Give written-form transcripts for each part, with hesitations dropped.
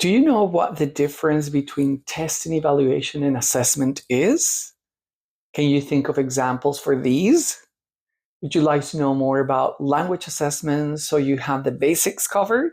Do you know what the difference between test and evaluation and assessment is? Can you think of examples for these? Would you like to know more about language assessments so you have the basics covered?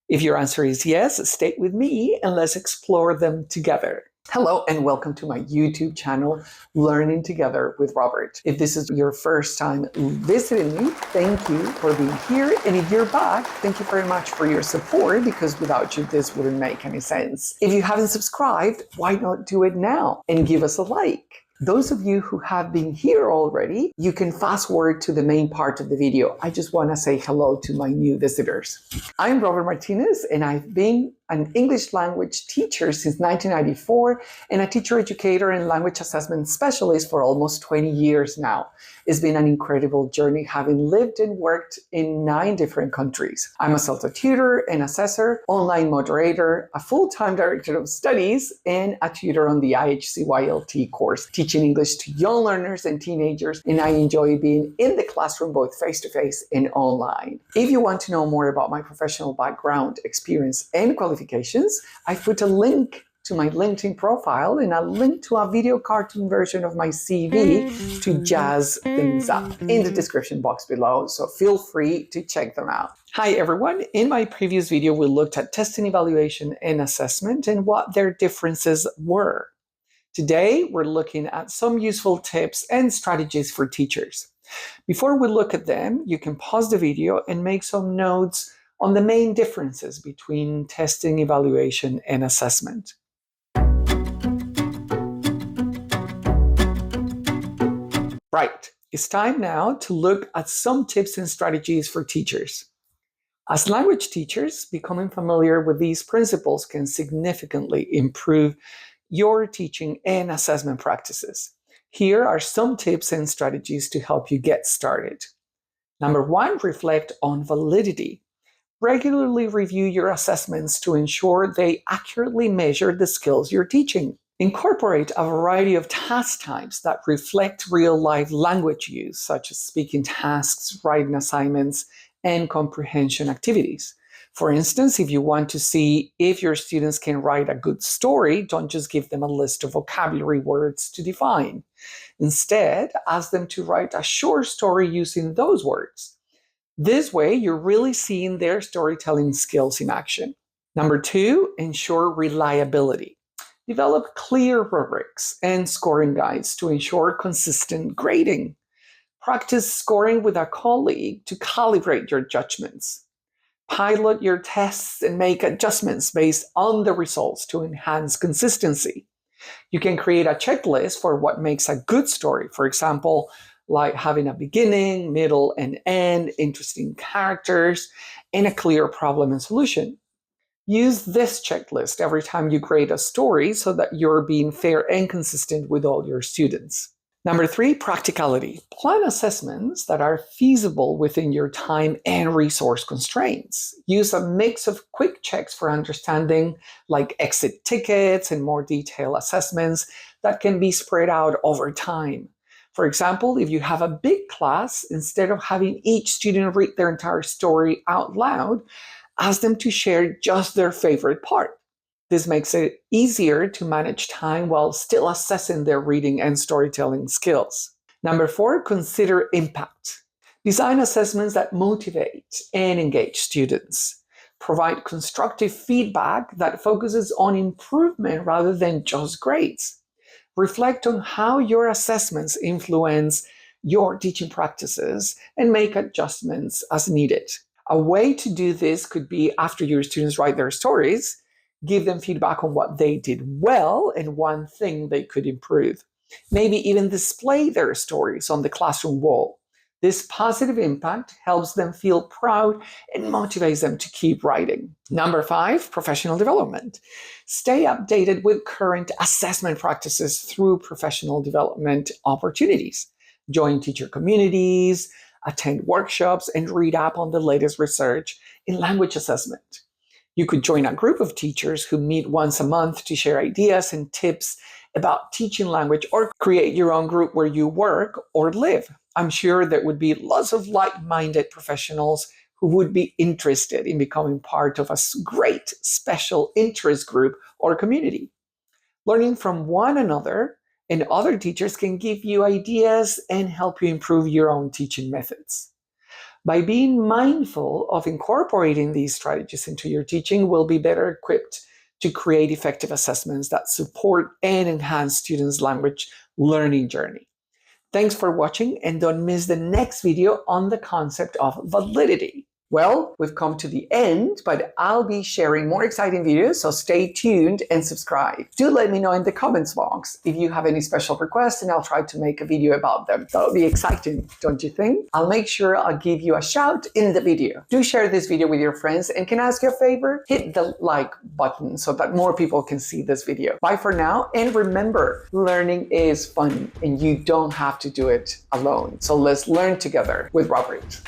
If your answer is yes, stay with me and let's explore them together. Hello and welcome to my YouTube channel, Learning Together with Robert. If this is your first time visiting me, thank you for being here. And if you're back, thank you very much for your support, because without you, this wouldn't make any sense. If you haven't subscribed, why not do it now and give us a like? Those of you who have been here already, you can fast forward to the main part of the video. I just want to say hello to my new visitors. I'm Robert Martinez, and I've been an English language teacher since 1994 and a teacher educator and language assessment specialist for almost 20 years now. It's been an incredible journey, having lived and worked in 9 different countries. I'm a self-tutor and assessor, online moderator, a full-time director of studies, and a tutor on the IHCYLT course, teaching English to young learners and teenagers, and I enjoy being in the classroom both face-to-face and online. If you want to know more about my professional background, experience, and qualifications, I've put a link to my LinkedIn profile and a link to a video cartoon version of my CV to jazz things up in the description box below, so feel free to check them out. Hi everyone, in my previous video we looked at testing, evaluation, and assessment and what their differences were. Today we're looking at some useful tips and strategies for teachers. Before we look at them, you can pause the video and make some notes on the main differences between testing, evaluation, and assessment. Right, it's time now to look at some tips and strategies for teachers. As language teachers, becoming familiar with these principles can significantly improve your teaching and assessment practices. Here are some tips and strategies to help you get started. Number 1, reflect on validity. Regularly review your assessments to ensure they accurately measure the skills you're teaching. Incorporate a variety of task types that reflect real-life language use, such as speaking tasks, writing assignments, and comprehension activities. For instance, if you want to see if your students can write a good story, don't just give them a list of vocabulary words to define. Instead, ask them to write a short story using those words. This way, you're really seeing their storytelling skills in action. Number 2, ensure reliability. Develop clear rubrics and scoring guides to ensure consistent grading. Practice scoring with a colleague to calibrate your judgments. Pilot your tests and make adjustments based on the results to enhance consistency. You can create a checklist for what makes a good story, for example, like having a beginning, middle, and end, interesting characters, and a clear problem and solution. Use this checklist every time you grade a story so that you're being fair and consistent with all your students. Number 3, practicality. Plan assessments that are feasible within your time and resource constraints. Use a mix of quick checks for understanding, like exit tickets and more detailed assessments that can be spread out over time. For example, if you have a big class, instead of having each student read their entire story out loud, ask them to share just their favorite part. This makes it easier to manage time while still assessing their reading and storytelling skills. Number 4, consider impact. Design assessments that motivate and engage students. Provide constructive feedback that focuses on improvement rather than just grades. Reflect on how your assessments influence your teaching practices and make adjustments as needed. A way to do this could be, after your students write their stories, give them feedback on what they did well and one thing they could improve. Maybe even display their stories on the classroom wall. This positive impact helps them feel proud and motivates them to keep writing. Number 5, professional development. Stay updated with current assessment practices through professional development opportunities. Join teacher communities, attend workshops, and read up on the latest research in language assessment. You could join a group of teachers who meet once a month to share ideas and tips about teaching language, or create your own group where you work or live. I'm sure there would be lots of like-minded professionals who would be interested in becoming part of a great special interest group or community. Learning from one another and other teachers can give you ideas and help you improve your own teaching methods. By being mindful of incorporating these strategies into your teaching, we'll be better equipped to create effective assessments that support and enhance students' language learning journey. Thanks for watching, and don't miss the next video on the concept of validity. Well, we've come to the end, but I'll be sharing more exciting videos, so stay tuned and subscribe. Do let me know in the comments box if you have any special requests, and I'll try to make a video about them. That'll be exciting, don't you think? I'll make sure I'll give you a shout in the video. Do share this video with your friends, and can I ask you a favor? Hit the like button so that more people can see this video. Bye for now, and remember, learning is fun, and you don't have to do it alone. So let's learn together with Robert.